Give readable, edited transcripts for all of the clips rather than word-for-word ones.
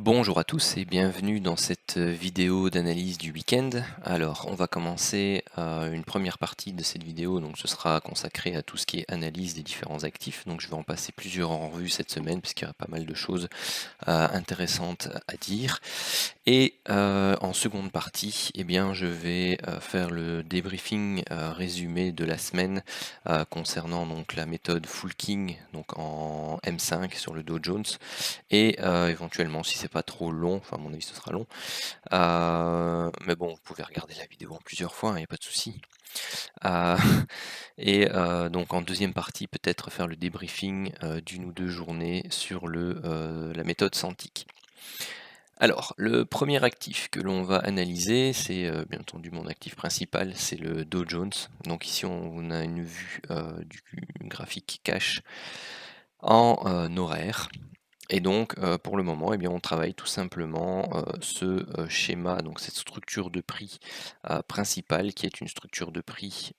Bonjour à tous et bienvenue dans cette vidéo d'analyse du week-end. Alors, on va commencer une première partie de cette vidéo, donc ce sera consacré à tout ce qui est analyse des différents actifs. Donc, je vais en passer plusieurs en revue cette semaine, puisqu'il y aura pas mal de choses intéressantes à dire. Et en seconde partie, eh bien, je vais faire le débriefing résumé de la semaine concernant donc la méthode Full King, donc en M5 sur le Dow Jones, et éventuellement, si c'est pas trop long, enfin à mon avis ce sera long, mais bon, vous pouvez regarder la vidéo en plusieurs fois, il n'y a pas de souci. Euh, et donc en deuxième partie, peut-être faire le débriefing d'une ou deux journées sur la méthode Santic. Alors, le premier actif que l'on va analyser, c'est bien entendu mon actif principal, c'est le Dow Jones. Donc ici, on a une vue du graphique cash en horaire. Et donc, pour le moment, eh bien, on travaille tout simplement ce schéma, donc cette structure de prix principale, qui est une structure de prix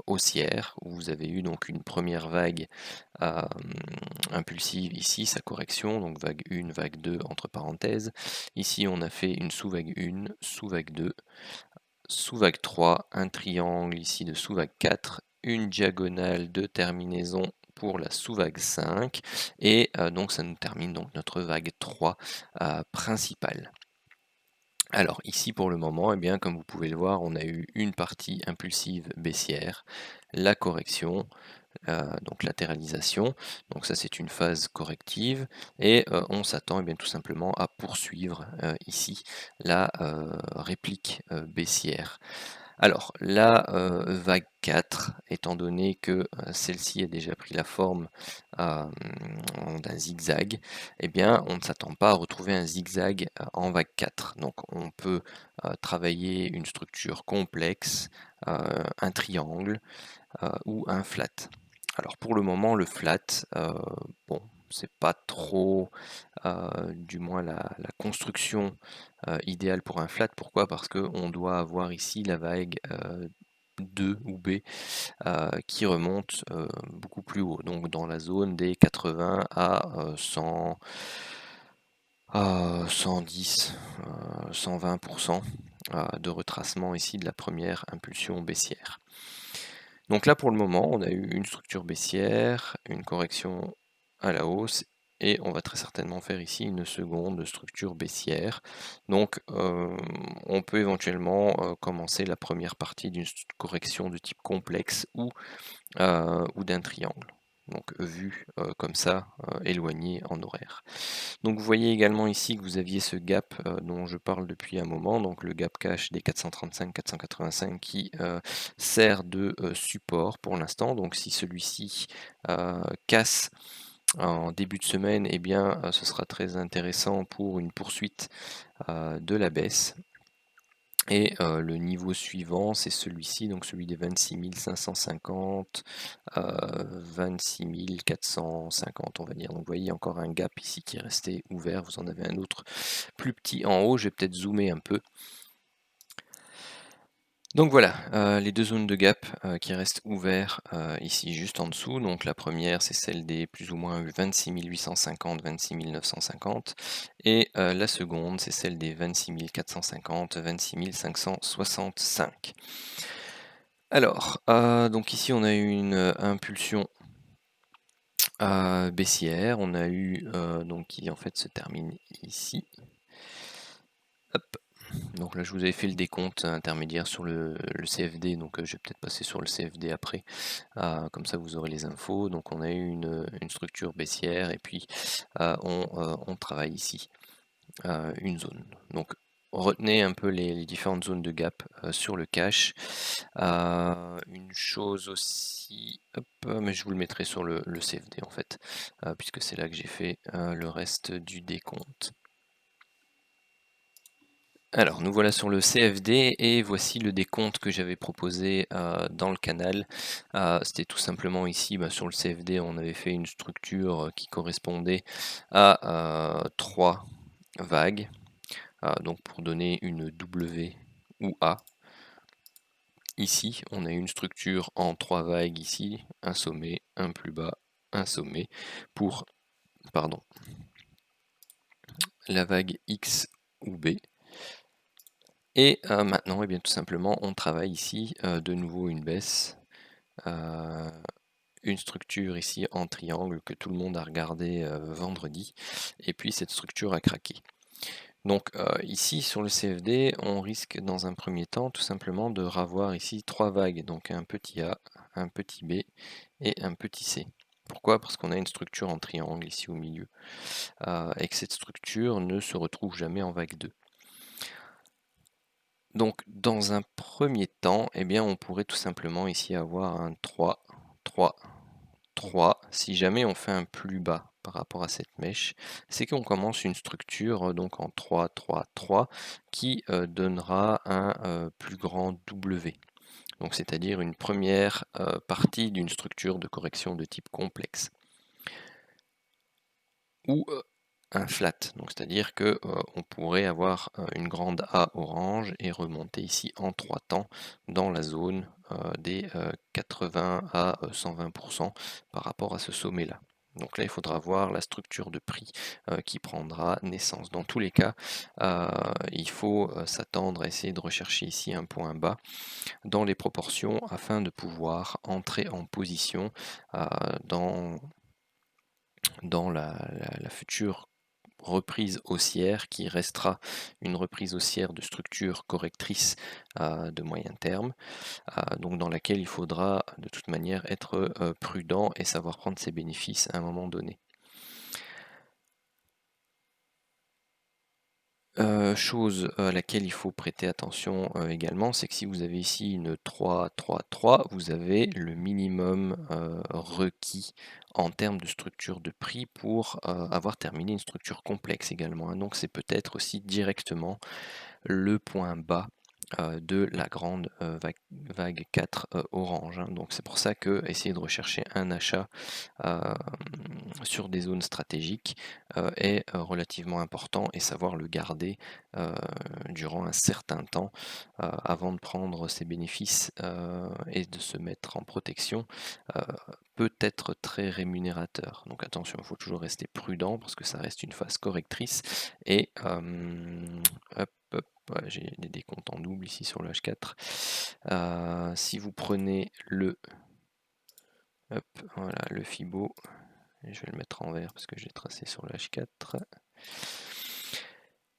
haussière, où vous avez eu donc une première vague impulsive ici, sa correction, donc vague 1, vague 2, entre parenthèses. Ici, on a fait une sous-vague 1, sous-vague 2, sous-vague 3, un triangle ici de sous-vague 4, une diagonale de terminaison pour la sous-vague 5, et donc ça nous termine donc notre vague 3 principale. Alors ici pour le moment, eh bien, comme vous pouvez le voir, on a eu une partie impulsive baissière, la correction, donc latéralisation, donc ça c'est une phase corrective, et on s'attend bien tout simplement à poursuivre ici la réplique baissière. Alors, la vague 4, étant donné que celle-ci a déjà pris la forme d'un zigzag, eh bien, on ne s'attend pas à retrouver un zigzag en vague 4. Donc, on peut travailler une structure complexe, un triangle ou un flat. Alors, pour le moment, le flat, bon, c'est pas trop, du moins la construction idéale pour un flat. Pourquoi? Parce qu'on doit avoir ici la vague 2 ou B qui remonte beaucoup plus haut, donc dans la zone des 80 à 100, 110, 120% de retracement ici de la première impulsion baissière. Donc là pour le moment on a eu une structure baissière, une correction à la hausse, et on va très certainement faire ici une seconde structure baissière. Donc on peut éventuellement commencer la première partie d'une correction de type complexe ou d'un triangle. Donc vu comme ça, éloigné en horaire. Donc vous voyez également ici que vous aviez ce gap dont je parle depuis un moment, donc le gap cash des 435-485 qui sert de support pour l'instant. Donc si celui-ci casse en début de semaine, eh bien ce sera très intéressant pour une poursuite de la baisse. Et le niveau suivant, c'est celui-ci, donc celui des 26 550, 26 450, on va dire. Donc vous voyez encore un gap ici qui est resté ouvert. Vous en avez un autre plus petit en haut. Je vais peut-être zoomer un peu. Donc voilà, les deux zones de gap qui restent ouvertes ici juste en dessous. Donc la première, c'est celle des plus ou moins 26 850, 26 950. Et la seconde, c'est celle des 26 450, 26 565. Alors, donc ici on a eu une impulsion baissière. On a eu donc qui en fait se termine ici. Hop. Donc là je vous avais fait le décompte intermédiaire sur le CFD, donc je vais peut-être passer sur le CFD après, comme ça vous aurez les infos. Donc on a eu une structure baissière, et puis on travaille ici une zone. Donc retenez un peu les différentes zones de gap sur le cash. Une chose aussi, hop, mais je vous le mettrai sur le CFD en fait, puisque c'est là que j'ai fait le reste du décompte. Alors nous voilà sur le CFD, et voici le décompte que j'avais proposé dans le canal. C'était tout simplement ici, sur le CFD, on avait fait une structure qui correspondait à 3 vagues. Donc pour donner une W ou A. Ici, on a une structure en 3 vagues ici, un sommet, un plus bas, un sommet, pour la vague X ou B. Et maintenant, bien, tout simplement, on travaille ici de nouveau une baisse, une structure ici en triangle que tout le monde a regardé vendredi, et puis cette structure a craqué. Donc ici sur le CFD, on risque dans un premier temps tout simplement de revoir ici 3 vagues, donc un petit A, un petit B et un petit C. Pourquoi? Parce qu'on a une structure en triangle ici au milieu, et que cette structure ne se retrouve jamais en vague 2. Donc dans un premier temps, eh bien, on pourrait tout simplement ici avoir un 3, 3, 3. Si jamais on fait un plus bas par rapport à cette mèche, c'est qu'on commence une structure donc en 3, 3, 3 qui donnera un plus grand W. Donc c'est-à-dire une première partie d'une structure de correction de type complexe. Ou un flat, donc c'est-à-dire que on pourrait avoir une grande A orange et remonter ici en 3 temps dans la zone des 80 à 120% par rapport à ce sommet là. Donc là il faudra voir la structure de prix qui prendra naissance. Dans tous les cas, il faut s'attendre à essayer de rechercher ici un point bas dans les proportions afin de pouvoir entrer en position dans la future reprise haussière qui restera une reprise haussière de structure correctrice de moyen terme, donc dans laquelle il faudra de toute manière être prudent et savoir prendre ses bénéfices à un moment donné. Chose à laquelle il faut prêter attention également, c'est que si vous avez ici une 3, 3, 3, vous avez le minimum requis en termes de structure de prix pour avoir terminé une structure complexe également, hein. Donc c'est peut-être aussi directement le point bas de la grande vague 4 orange, hein. Donc c'est pour ça que essayer de rechercher un achat sur des zones stratégiques est relativement important, et savoir le garder durant un certain temps avant de prendre ses bénéfices et de se mettre en protection peut être très rémunérateur. Donc attention, il faut toujours rester prudent parce que ça reste une phase correctrice, et hop, hop, ouais, j'ai des décomptes en double ici sur le H4. Si vous prenez voilà, le Fibo, je vais le mettre en vert parce que j'ai tracé sur le H4.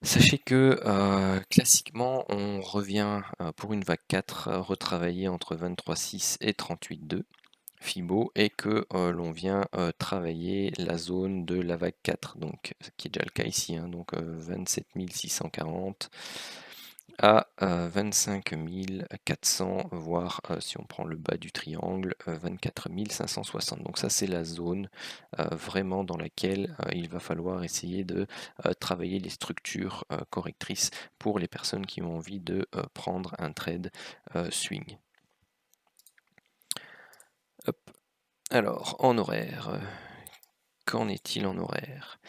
Sachez que classiquement on revient pour une vague 4 retravailler entre 23,6 et 38,2 Fibo, et que l'on vient travailler la zone de la vague 4, donc ce qui est déjà le cas ici, hein, donc 27 640 à 25 400, voire si on prend le bas du triangle, 24 560. Donc ça c'est la zone vraiment dans laquelle il va falloir essayer de travailler les structures correctrices pour les personnes qui ont envie de prendre un trade swing. Hop. Alors en horaire, qu'en est-il en horaire?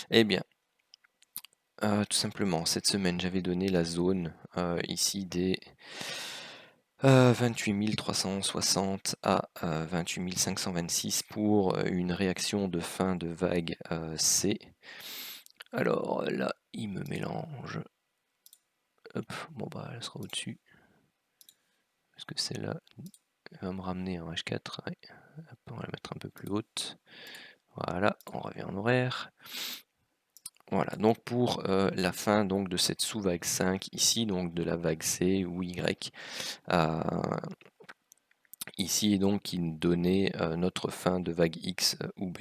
Eh bien, tout simplement, cette semaine, j'avais donné la zone ici des 28 360 à 28 526 pour une réaction de fin de vague C. Alors là, il me mélange. Hop, bon bah elle sera au-dessus. Parce que celle-là va me ramener en H4. Ouais. Hop, on va la mettre un peu plus haute. Voilà, on revient en horaire. Voilà, donc pour la fin donc de cette sous-vague 5 ici, donc de la vague C ou Y, ici donc qui nous donnait notre fin de vague X ou B.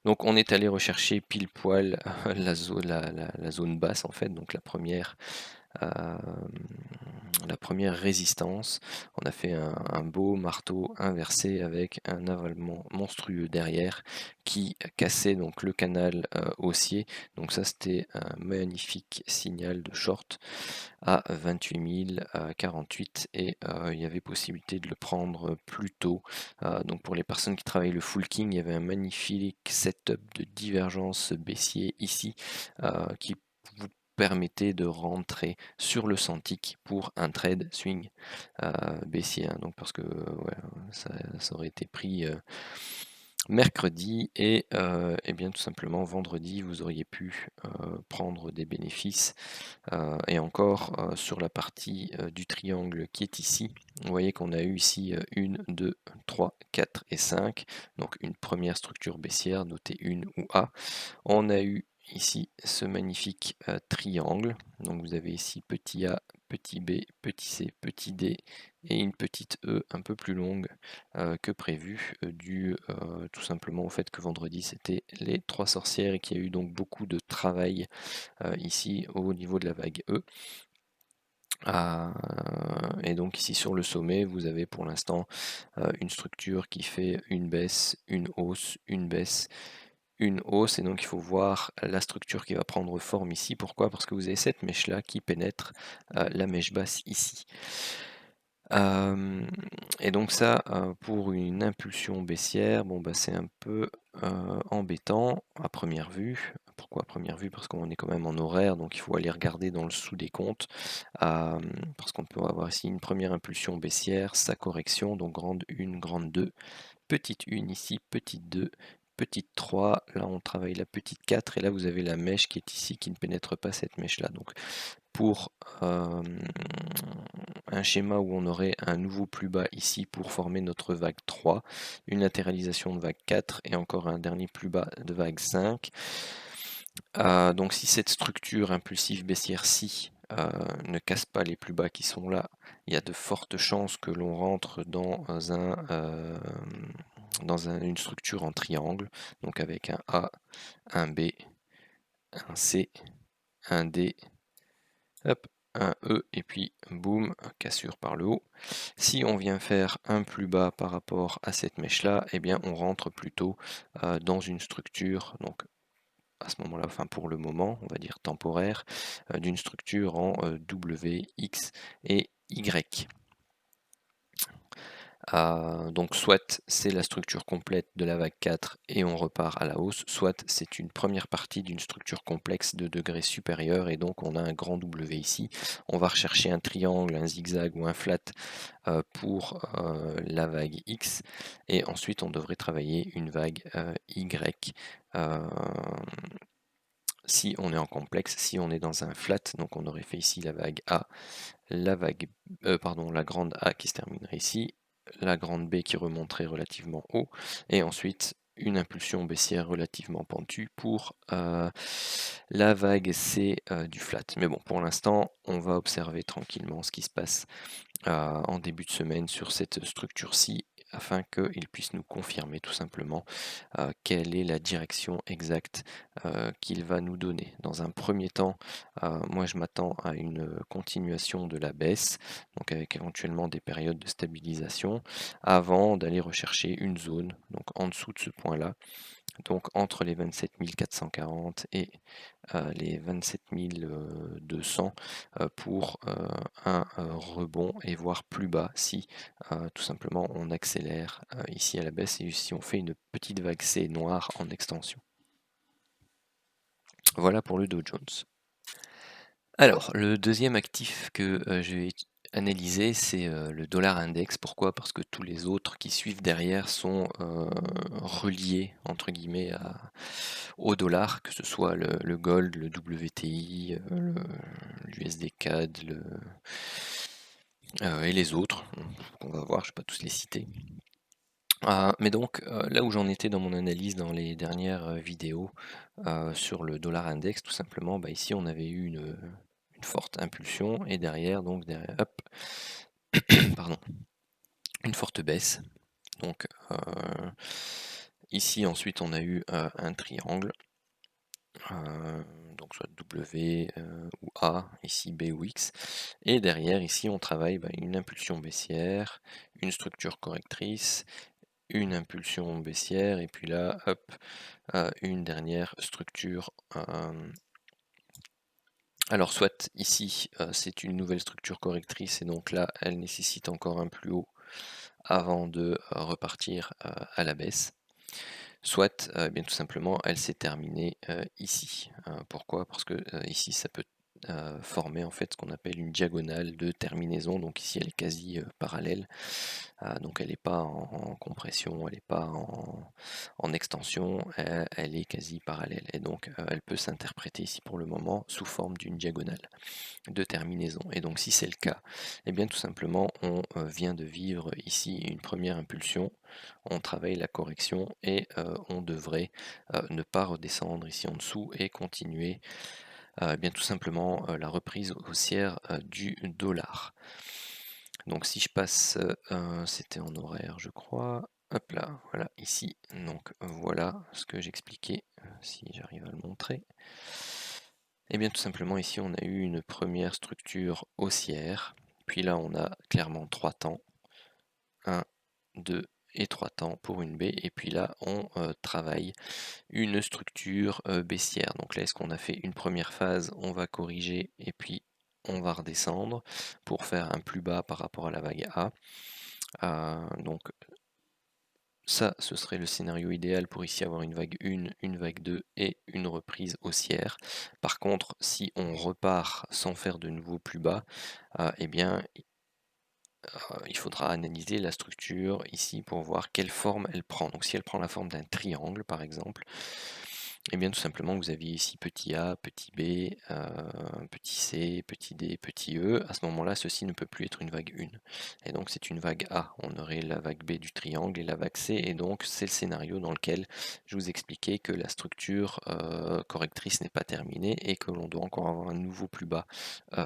Donc on est allé rechercher pile poil la zone basse en fait, donc la première résistance. On a fait un beau marteau inversé avec un avalement monstrueux derrière qui cassait donc le canal haussier. Donc ça c'était un magnifique signal de short à 28 048, et il y avait possibilité de le prendre plus tôt. Donc pour les personnes qui travaillent le full king, il y avait un magnifique setup de divergence baissier ici qui vous permettait de rentrer sur le 100 tick pour un trade swing baissier, hein. Donc parce que ouais, ça aurait été pris mercredi et bien tout simplement vendredi vous auriez pu prendre des bénéfices et encore sur la partie du triangle qui est ici. Vous voyez qu'on a eu ici 1, 2, 3, 4 et 5, donc une première structure baissière notée 1 ou A. On a eu ici ce magnifique triangle, donc vous avez ici petit a, petit b, petit c, petit d et une petite e un peu plus longue que prévu, dû tout simplement au fait que vendredi c'était les 3 sorcières et qu'il y a eu donc beaucoup de travail ici au niveau de la vague E. Et donc ici sur le sommet, vous avez pour l'instant une structure qui fait une baisse, une hausse, une baisse, une hausse, et donc il faut voir la structure qui va prendre forme ici. Pourquoi? Parce que vous avez cette mèche là qui pénètre la mèche basse ici. Et donc ça, pour une impulsion baissière, bon bah c'est un peu embêtant à première vue. Pourquoi à première vue? Parce qu'on est quand même en horaire, donc il faut aller regarder dans le sous-décompte, parce qu'on peut avoir ici une première impulsion baissière, sa correction, donc grande 1, grande 2, petite 1 ici, petite 2, petite 3, là on travaille la petite 4, et là vous avez la mèche qui est ici, qui ne pénètre pas cette mèche-là. Donc pour un schéma où on aurait un nouveau plus bas ici pour former notre vague 3, une latéralisation de vague 4 et encore un dernier plus bas de vague 5. Donc si cette structure impulsive baissière-ci ne casse pas les plus bas qui sont là, il y a de fortes chances que l'on rentre dans une structure en triangle, donc avec un A, un B, un C, un D, hop, un E, et puis boum, cassure par le haut. Si on vient faire un plus bas par rapport à cette mèche-là, eh bien on rentre plutôt dans une structure, donc à ce moment-là, enfin pour le moment, on va dire temporaire, d'une structure en W, X et Y. Donc soit c'est la structure complète de la vague 4 et on repart à la hausse, soit c'est une première partie d'une structure complexe de degré supérieur et donc on a un grand W ici. On va rechercher un triangle, un zigzag ou un flat pour la vague X, et ensuite on devrait travailler une vague Y si on est en complexe. Si on est dans un flat, donc on aurait fait ici la vague A, la grande A qui se terminerait ici, la grande B qui remonterait relativement haut, et ensuite une impulsion baissière relativement pentue pour la vague C du flat. Mais bon, pour l'instant, on va observer tranquillement ce qui se passe en début de semaine sur cette structure-ci, afin qu'il puisse nous confirmer tout simplement quelle est la direction exacte qu'il va nous donner. Dans un premier temps, moi je m'attends à une continuation de la baisse, donc avec éventuellement des périodes de stabilisation, avant d'aller rechercher une zone, donc en dessous de ce point-là, donc entre les 27 440 et les 27 200 pour un rebond, et voire plus bas si tout simplement on accélère ici à la baisse et si on fait une petite vague C noire en extension. Voilà pour le Dow Jones. Alors, le deuxième actif que je vais analyser, c'est le dollar index. Pourquoi? Parce que tous les autres qui suivent derrière sont reliés, entre guillemets, au dollar, que ce soit le gold, le WTI, l'USD CAD, et les autres, qu'on va voir, je ne vais pas tous les citer. Mais donc, là où j'en étais dans mon analyse dans les dernières vidéos sur le dollar index, tout simplement, bah, ici on avait eu une forte impulsion, et derrière, hop, pardon, une forte baisse. Donc ici ensuite on a eu un triangle, donc soit W ou A, ici B ou X, et derrière ici on travaille une impulsion baissière, une structure correctrice, une impulsion baissière, et puis là hop, une dernière structure. Alors soit ici c'est une nouvelle structure correctrice, et donc là elle nécessite encore un plus haut avant de repartir à la baisse, soit bien tout simplement elle s'est terminée ici. Pourquoi? Parce que ici ça peut former en fait ce qu'on appelle une diagonale de terminaison. Donc ici elle est quasi parallèle, donc elle n'est pas en compression, elle n'est pas en extension, elle est quasi parallèle, et donc elle peut s'interpréter ici pour le moment sous forme d'une diagonale de terminaison. Et donc si c'est le cas, et bien tout simplement on vient de vivre ici une première impulsion, on travaille la correction et on devrait ne pas redescendre ici en dessous et continuer bien tout simplement la reprise haussière du dollar. Donc si je passe, c'était en horaire je crois, hop là, voilà ici, donc voilà ce que j'expliquais, si j'arrive à le montrer. Et bien tout simplement ici on a eu une première structure haussière, puis là on a clairement 3 temps, 1, 2 et 3 temps pour une baie, et puis là on travaille une structure baissière. Donc là est-ce qu'on a fait une première phase, on va corriger et puis on va redescendre pour faire un plus bas par rapport à la vague A. Donc ça, ce serait le scénario idéal pour ici avoir une vague 1, une vague 2 et une reprise haussière. Par contre, si on repart sans faire de nouveau plus bas, eh bien, il faudra analyser la structure ici pour voir quelle forme elle prend. Donc si elle prend la forme d'un triangle par exemple, et bien tout simplement vous aviez ici petit a, petit b, petit c, petit d, petit e, à ce moment-là ceci ne peut plus être une vague 1. Et donc c'est une vague A, on aurait la vague B du triangle et la vague C, et donc c'est le scénario dans lequel je vous expliquais que la structure correctrice n'est pas terminée et que l'on doit encore avoir un nouveau plus bas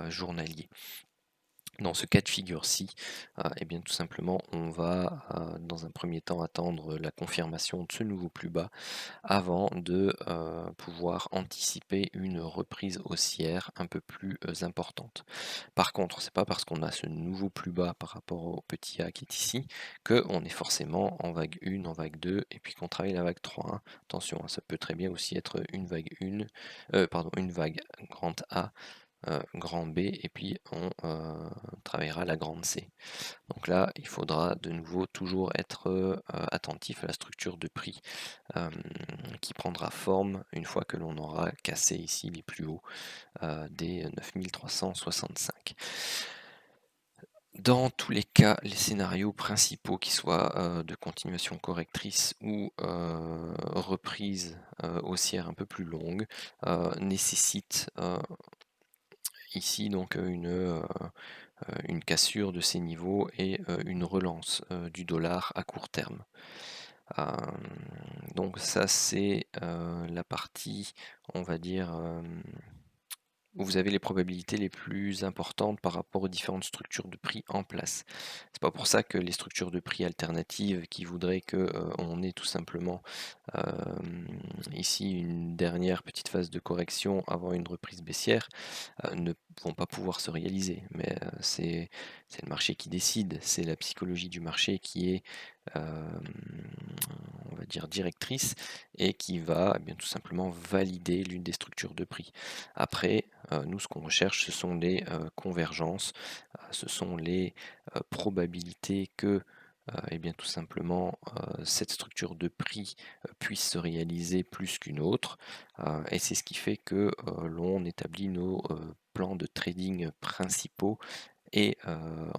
journalier. Dans ce cas de figure-ci, eh bien tout simplement on va dans un premier temps attendre la confirmation de ce nouveau plus bas avant de pouvoir anticiper une reprise haussière un peu plus importante. Par contre, c'est pas parce qu'on a ce nouveau plus bas par rapport au petit A qui est ici qu'on est forcément en vague 1, en vague 2 et puis qu'on travaille la vague 3. Hein. Attention, ça peut très bien aussi être une vague 1, pardon, une vague grande A, grand B, et puis on travaillera la grande C. Donc là, il faudra de nouveau toujours être attentif à la structure de prix qui prendra forme une fois que l'on aura cassé ici les plus hauts des 9365. Dans tous les cas, les scénarios principaux, qui soient de continuation correctrice ou reprise haussière un peu plus longue, nécessitent ici donc une cassure de ces niveaux et une relance du dollar à court terme. Donc ça c'est la partie, on va dire, où vous avez les probabilités les plus importantes par rapport aux différentes structures de prix en place. C'est pas pour ça que les structures de prix alternatives qui voudraient que on ait tout simplement ici une dernière petite phase de correction avant une reprise baissière ne vont pas pouvoir se réaliser. Mais c'est le marché qui décide, c'est la psychologie du marché qui est on va dire directrice et qui va bien tout simplement valider l'une des structures de prix. Après, nous ce qu'on recherche ce sont les convergences, ce sont les probabilités que et bien tout simplement cette structure de prix puisse se réaliser plus qu'une autre, et c'est ce qui fait que l'on établit nos plans de trading principaux et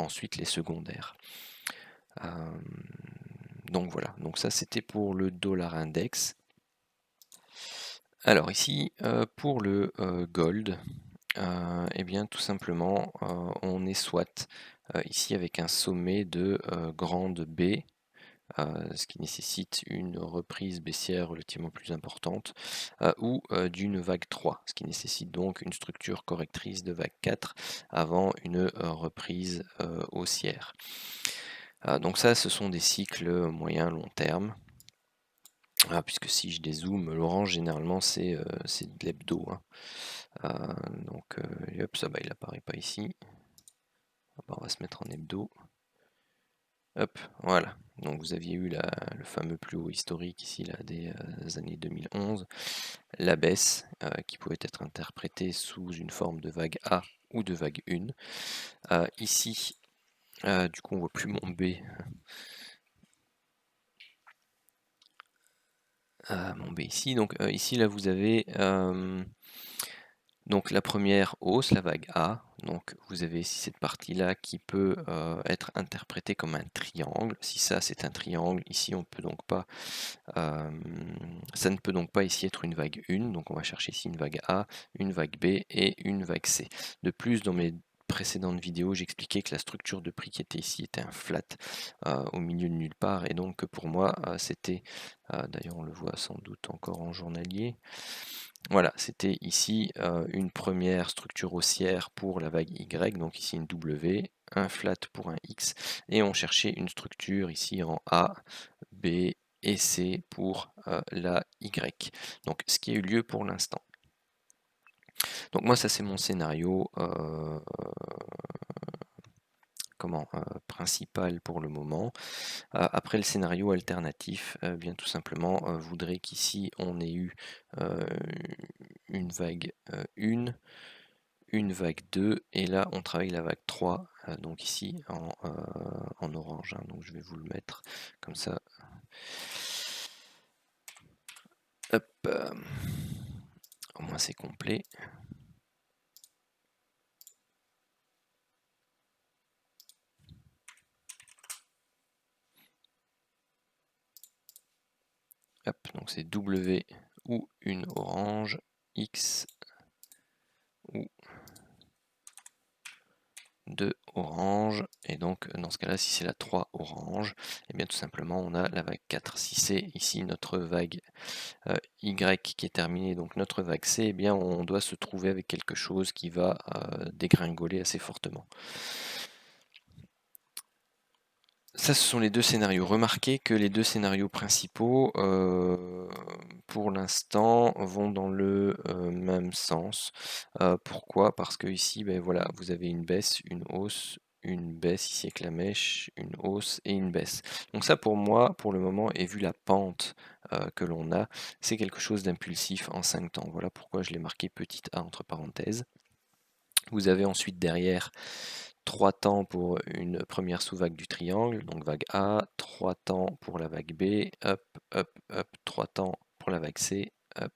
ensuite les secondaires. Donc voilà, donc ça c'était pour le dollar index. Alors ici pour le gold, et bien tout simplement on est soit ici avec un sommet de grande B, ce qui nécessite une reprise baissière relativement plus importante, ou d'une vague 3, ce qui nécessite donc une structure correctrice de vague 4 avant une reprise haussière. Donc ça, ce sont des cycles moyen-long terme, puisque si je dézoome, l'orange généralement c'est de l'hebdo. Hein. Donc hop, ça il apparaît pas ici. On va se mettre en hebdo. Hop, voilà. Donc vous aviez eu le fameux plus haut historique ici là, des années 2011, la baisse qui pouvait être interprétée sous une forme de vague A ou de vague 1. Ici, du coup on voit plus mon B. Mon B ici, donc ici là vous avez Donc la première hausse, la vague A, donc vous avez ici cette partie-là qui peut être interprétée comme un triangle. Si ça c'est un triangle, ici on peut donc pas, ça ne peut donc pas ici être une vague 1, donc on va chercher ici une vague A, une vague B et une vague C. De plus, dans mes précédentes vidéos, j'expliquais que la structure de prix qui était ici était un flat au milieu de nulle part, et donc pour moi c'était, d'ailleurs on le voit sans doute encore en journalier, voilà, c'était ici une première structure haussière pour la vague Y, donc ici une W, un flat pour un X, et on cherchait une structure ici en A, B et C pour la Y. Donc ce qui a eu lieu pour l'instant. Donc moi ça c'est mon scénario principal pour le moment. Après le scénario alternatif, bien tout simplement voudrait qu'ici on ait eu une vague 1, une vague 2 et là on travaille la vague 3, donc ici en orange, hein, donc je vais vous le mettre comme ça. Hop, au moins c'est complet. Hop, donc c'est W ou une orange, X ou 2 orange, et donc dans ce cas là si c'est la 3 orange, et bien tout simplement on a la vague 4. Si c'est ici notre vague Y qui est terminée, donc notre vague C, et bien on doit se trouver avec quelque chose qui va dégringoler assez fortement. Ça, ce sont les deux scénarios. Remarquez que les deux scénarios principaux, pour l'instant, vont dans le même sens. Pourquoi? Parce que ici, ben voilà, vous avez une baisse, une hausse, une baisse ici avec la mèche, une hausse et une baisse. Donc ça, pour moi, pour le moment, et vu la pente que l'on a, c'est quelque chose d'impulsif en 5 temps. Voilà pourquoi je l'ai marqué petite a entre parenthèses. Vous avez ensuite derrière 3 temps pour une première sous-vague du triangle, donc vague A, 3 temps pour la vague B, hop, hop, hop, 3 temps pour la vague C, hop,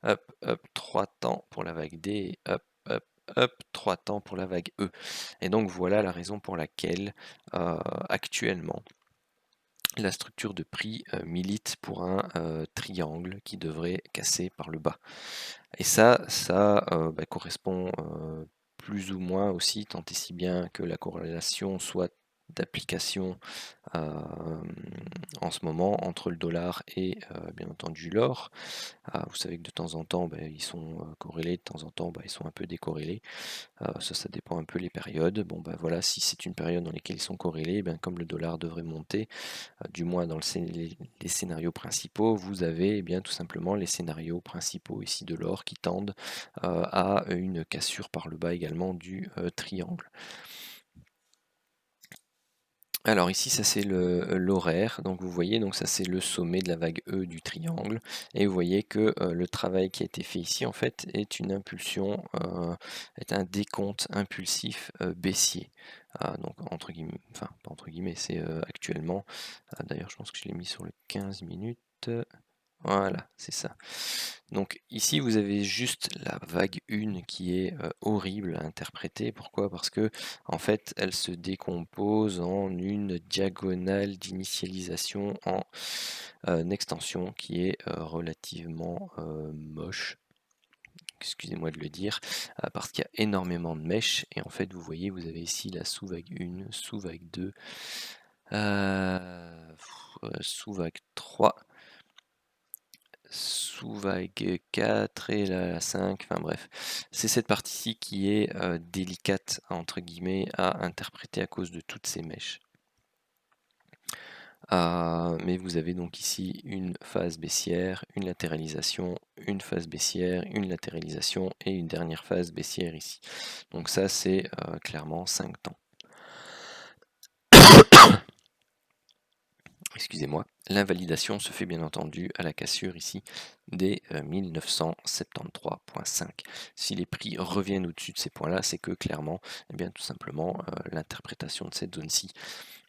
hop, hop, 3 temps pour la vague D, hop, hop, hop, 3 temps pour la vague E. Et donc voilà la raison pour laquelle actuellement la structure de prix milite pour un triangle qui devrait casser par le bas. Et ça correspond plus ou moins aussi, tant et si bien que la corrélation soit d'application en ce moment entre le dollar et bien entendu l'or. Vous savez que de temps en temps ils sont corrélés, de temps en temps ils sont un peu décorrélés. Ça dépend un peu les périodes. Bon voilà, si c'est une période dans laquelle ils sont corrélés, comme le dollar devrait monter, du moins dans les scénarios principaux, vous avez bien tout simplement les scénarios principaux ici de l'or qui tendent à une cassure par le bas également du triangle. Alors ici ça c'est l'horaire, donc vous voyez, donc ça c'est le sommet de la vague E du triangle, et vous voyez que le travail qui a été fait ici en fait est une impulsion, est un décompte impulsif baissier. Donc entre guillemets, enfin pas entre guillemets, c'est actuellement, d'ailleurs je pense que je l'ai mis sur le 15 minutes, voilà, c'est ça. Donc ici, vous avez juste la vague 1 qui est horrible à interpréter. Pourquoi? Parce que en fait, elle se décompose en une diagonale d'initialisation en extension qui est relativement moche. Excusez-moi de le dire, parce qu'il y a énormément de mèches, et en fait, vous voyez, vous avez ici la sous-vague 1, sous-vague 2, sous-vague 3, sous-vague 4 et la 5, enfin bref. C'est cette partie-ci qui est délicate, entre guillemets, à interpréter à cause de toutes ces mèches. Mais vous avez donc ici une phase baissière, une latéralisation, une phase baissière, une latéralisation et une dernière phase baissière ici. Donc ça c'est clairement 5 temps. Excusez-moi, l'invalidation se fait bien entendu à la cassure ici des 1973.5. Si les prix reviennent au-dessus de ces points-là, c'est que clairement, eh bien, tout simplement, l'interprétation de cette zone-ci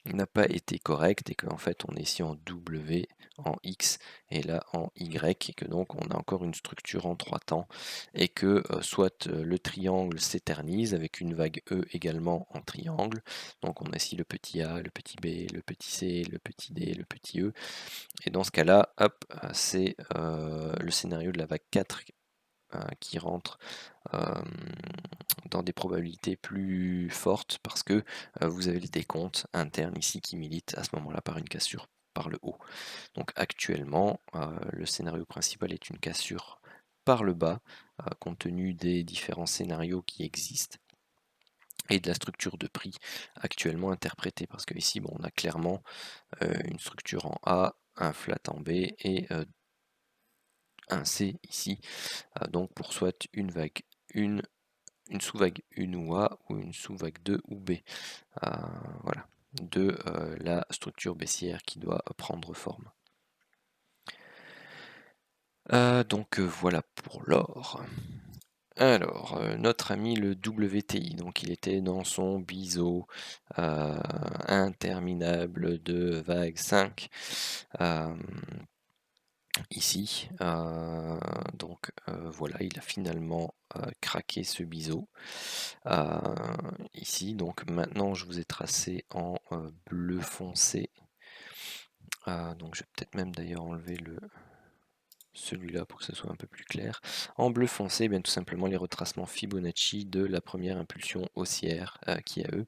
n'a pas été correct et qu'en fait on est ici en W, en X et là en Y et que donc on a encore une structure en 3 temps et que soit le triangle s'éternise avec une vague E également en triangle, donc on a ici le petit A, le petit B, le petit C, le petit D, le petit E et dans ce cas-là, hop, c'est le scénario de la vague 4 qui rentre dans des probabilités plus fortes parce que vous avez le décompte interne ici qui milite à ce moment-là par une cassure par le haut. Donc actuellement, le scénario principal est une cassure par le bas, compte tenu des différents scénarios qui existent et de la structure de prix actuellement interprétée, parce que ici bon, on a clairement une structure en A, un flat en B et un C ici, donc pour soit une vague 1, une sous-vague 1 ou A ou une sous-vague 2 ou B. Voilà, de la structure baissière qui doit prendre forme. Donc voilà pour l'or. Alors, notre ami le WTI, donc il était dans son biseau interminable de vague 5. Ici, donc voilà, il a finalement craqué ce biseau. Ici, donc maintenant je vous ai tracé en bleu foncé. Donc je vais peut-être même d'ailleurs enlever celui-là pour que ce soit un peu plus clair. En bleu foncé, bien tout simplement les retracements Fibonacci de la première impulsion haussière qui a eux.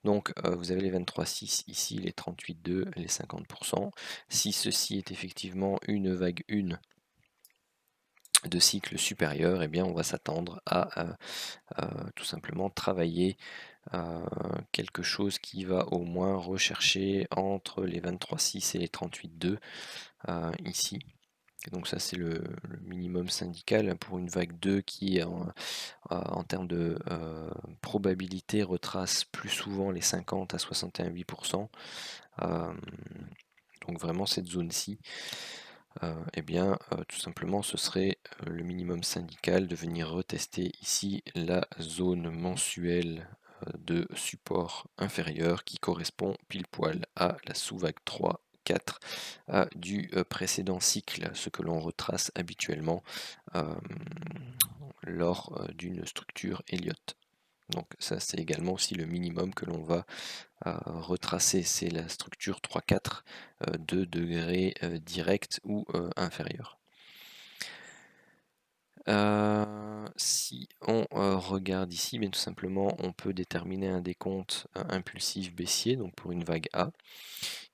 Donc vous avez les 23,6 ici, les 38,2, les 50%. Si ceci est effectivement une vague 1 de cycle supérieur, eh bien on va s'attendre à tout simplement travailler quelque chose qui va au moins rechercher entre les 23,6 et les 38,2 ici. Donc ça c'est le minimum syndical pour une vague 2 qui en termes de probabilité retrace plus souvent les 50 à 61,8%. Donc vraiment cette zone-ci, eh bien tout simplement ce serait le minimum syndical de venir retester ici la zone mensuelle de support inférieur qui correspond pile poil à la sous-vague 3, 4 du précédent cycle, ce que l'on retrace habituellement lors d'une structure Elliott. Donc ça c'est également aussi le minimum que l'on va retracer, c'est la structure 3-4 de degré direct ou inférieur. Si on regarde ici, bien tout simplement, on peut déterminer un décompte impulsif baissier, donc pour une vague A.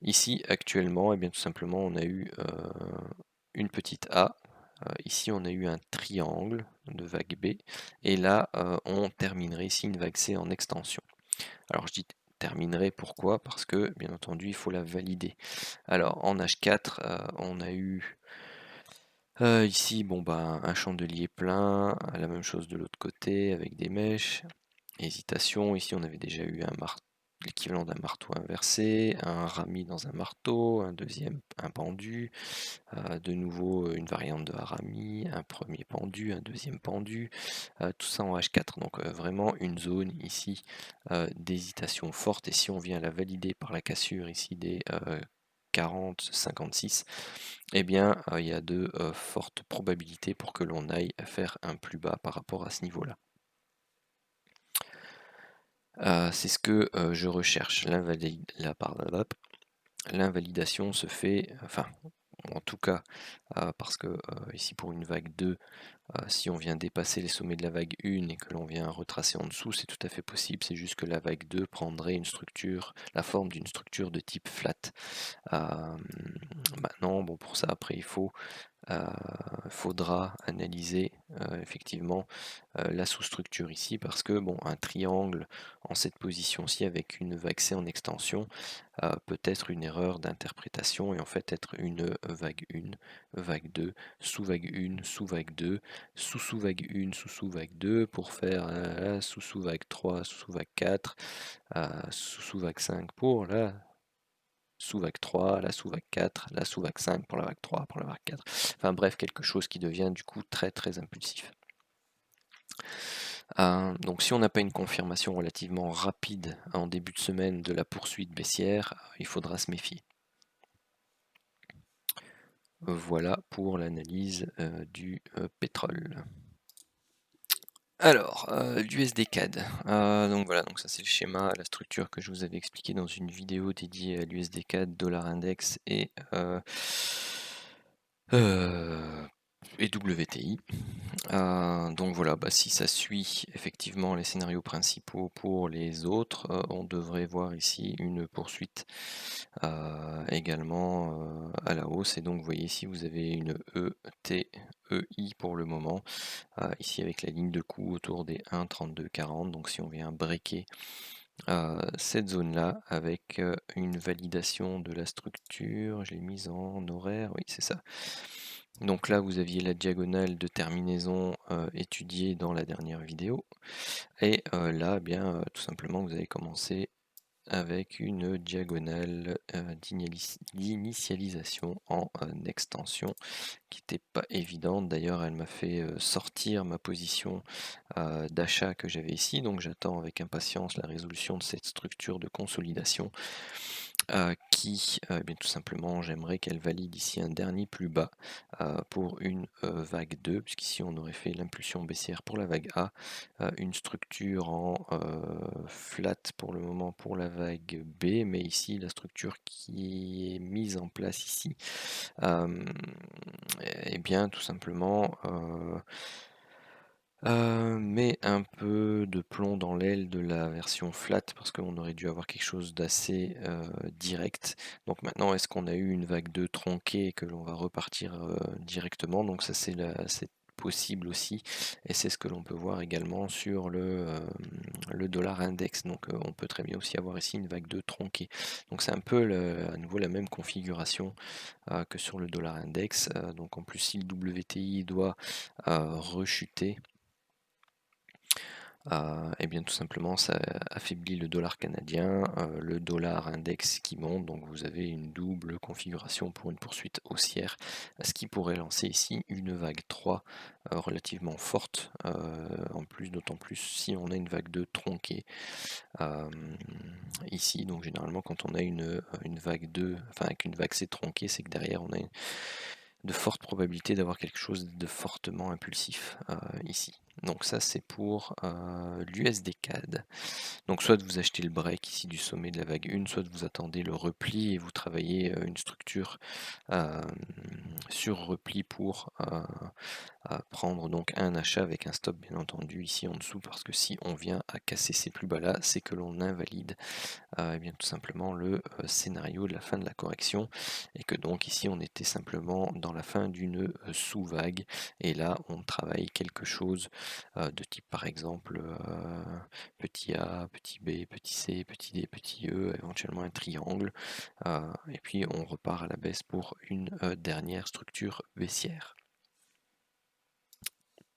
Ici, actuellement, et bien tout simplement, on a eu une petite A. Ici, on a eu un triangle de vague B. Et là, on terminerait ici une vague C en extension. Alors, je dis terminerait, pourquoi? Parce que, bien entendu, il faut la valider. Alors, en H4, on a eu ici, bon, bah, un chandelier plein, la même chose de l'autre côté avec des mèches. Hésitation, ici on avait déjà eu l'équivalent d'un marteau inversé, un rami dans un marteau, un deuxième, un pendu, de nouveau une variante de harami, un premier pendu, un deuxième pendu, tout ça en H4. Donc vraiment une zone ici d'hésitation forte et si on vient la valider par la cassure ici des 40, 56, eh bien il y a de fortes probabilités pour que l'on aille faire un plus bas par rapport à ce niveau-là. C'est ce que je recherche. L'invalidation se fait, enfin, en tout cas, parce que ici pour une vague 2, si on vient dépasser les sommets de la vague 1 et que l'on vient retracer en dessous, c'est tout à fait possible. C'est juste que la vague 2 prendrait une structure, la forme d'une structure de type flat. Maintenant, bon, pour ça, après, il faudra analyser effectivement la sous-structure ici parce que bon, un triangle en cette position-ci avec une vague C en extension peut être une erreur d'interprétation et en fait être une vague 1, vague 2, sous-vague 1, sous-vague 2, sous-sous-vague 1, sous-sous-vague 2 pour faire sous-sous-vague 3, sous-sous-vague 4, sous-sous-vague 5 pour la sous-vague 3, la sous-vague 4, la sous-vague 5 pour la vague 3, pour la vague 4. Enfin bref, quelque chose qui devient du coup très très impulsif. Donc si on n'a pas une confirmation relativement rapide en début de semaine de la poursuite baissière, il faudra se méfier. Voilà pour l'analyse du pétrole. Alors, l'USD CAD. Donc voilà, donc ça c'est le schéma, la structure que je vous avais expliqué dans une vidéo dédiée à l'USD CAD, dollar index et WTI. Donc voilà, si ça suit effectivement les scénarios principaux pour les autres, on devrait voir ici une poursuite également à la hausse. Et donc vous voyez ici vous avez une ETEI pour le moment, ici avec la ligne de coup autour des 1,3240. Donc si on vient breaker cette zone là avec une validation de la structure, je l'ai mise en horaire, oui c'est ça. Donc là vous aviez la diagonale de terminaison étudiée dans la dernière vidéo, et là tout simplement vous avez commencé avec une diagonale d'initialisation en extension qui n'était pas évidente. D'ailleurs elle m'a fait sortir ma position d'achat que j'avais ici, donc j'attends avec impatience la résolution de cette structure de consolidation qui, bien tout simplement, j'aimerais qu'elle valide ici un dernier plus bas pour une vague 2, puisqu'ici on aurait fait l'impulsion baissière pour la vague A, une structure en flat pour le moment pour la vague B, mais ici la structure qui est mise en place ici, et bien tout simplement met un peu de plomb dans l'aile de la version flat, parce qu'on aurait dû avoir quelque chose d'assez direct. Donc maintenant, est-ce qu'on a eu une vague 2 tronquée et que l'on va repartir directement? Donc ça c'est possible aussi, et c'est ce que l'on peut voir également sur le dollar index. Donc on peut très bien aussi avoir ici une vague 2 tronquée. Donc c'est un peu à nouveau la même configuration que sur le dollar index. Donc en plus, si le WTI doit rechuter, et bien tout simplement ça affaiblit le dollar canadien, le dollar index qui monte, donc vous avez une double configuration pour une poursuite haussière, ce qui pourrait lancer ici une vague 3 relativement forte, en plus, d'autant plus si on a une vague 2 tronquée ici. Donc généralement quand on a une vague 2, enfin avec une vague C tronquée, c'est que derrière on a de fortes probabilités d'avoir quelque chose de fortement impulsif ici. Donc ça c'est pour l'USD CAD. Donc soit vous achetez le break ici du sommet de la vague 1, soit vous attendez le repli et vous travaillez une structure sur repli pour prendre donc un achat avec un stop bien entendu ici en dessous, parce que si on vient à casser ces plus bas là, c'est que l'on invalide et bien tout simplement le scénario de la fin de la correction, et que donc ici on était simplement dans la fin d'une sous-vague, et là on travaille quelque chose de type par exemple petit A, petit B, petit C, petit D, petit E, éventuellement un triangle, et puis on repart à la baisse pour une dernière structure baissière.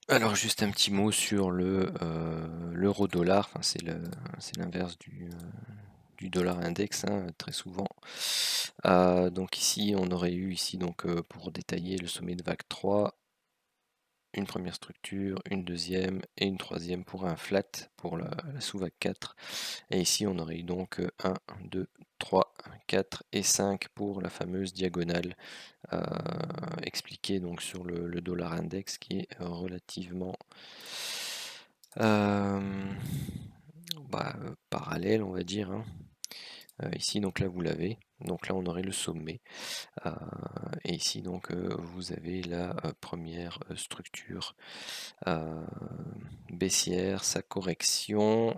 Alors juste un petit mot sur l'euro-dollar, enfin, c'est l'inverse du dollar index, hein, très souvent. Donc ici on aurait eu ici, donc pour détailler, le sommet de vague 3, une première structure, une deuxième et une troisième pour un flat pour la sous-vague 4. Et ici on aurait eu donc 1, 2, 3, 4 et 5 pour la fameuse diagonale expliquée donc sur le dollar index, qui est relativement parallèle, on va dire, hein. Ici donc là vous l'avez, donc là on aurait le sommet, et ici donc vous avez la première structure baissière, sa correction,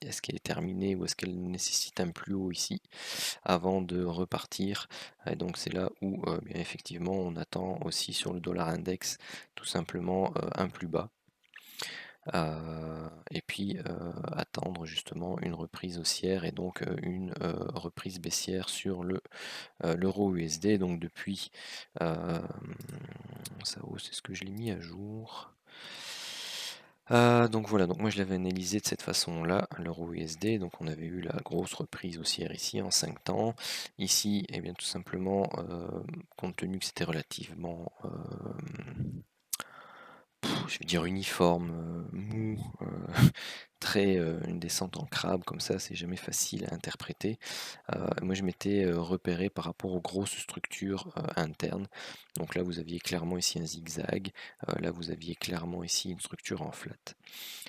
est-ce qu'elle est terminée ou est-ce qu'elle nécessite un plus haut ici avant de repartir? Et donc c'est là où bien effectivement on attend aussi sur le dollar index tout simplement un plus bas. Et puis attendre justement une reprise haussière et donc une reprise baissière sur l'euro USD. Donc depuis ça hausse, c'est ce que je l'ai mis à jour. Donc voilà, donc moi je l'avais analysé de cette façon-là, l'euro USD. Donc on avait eu la grosse reprise haussière ici en 5 temps. Ici, et bien tout simplement, compte tenu que c'était relativement je vais dire uniforme, mou, très, une descente en crabe comme ça, c'est jamais facile à interpréter. Moi je m'étais, repéré par rapport aux grosses structures, internes. Donc là vous aviez clairement ici un zigzag, là vous aviez clairement ici une structure en flat.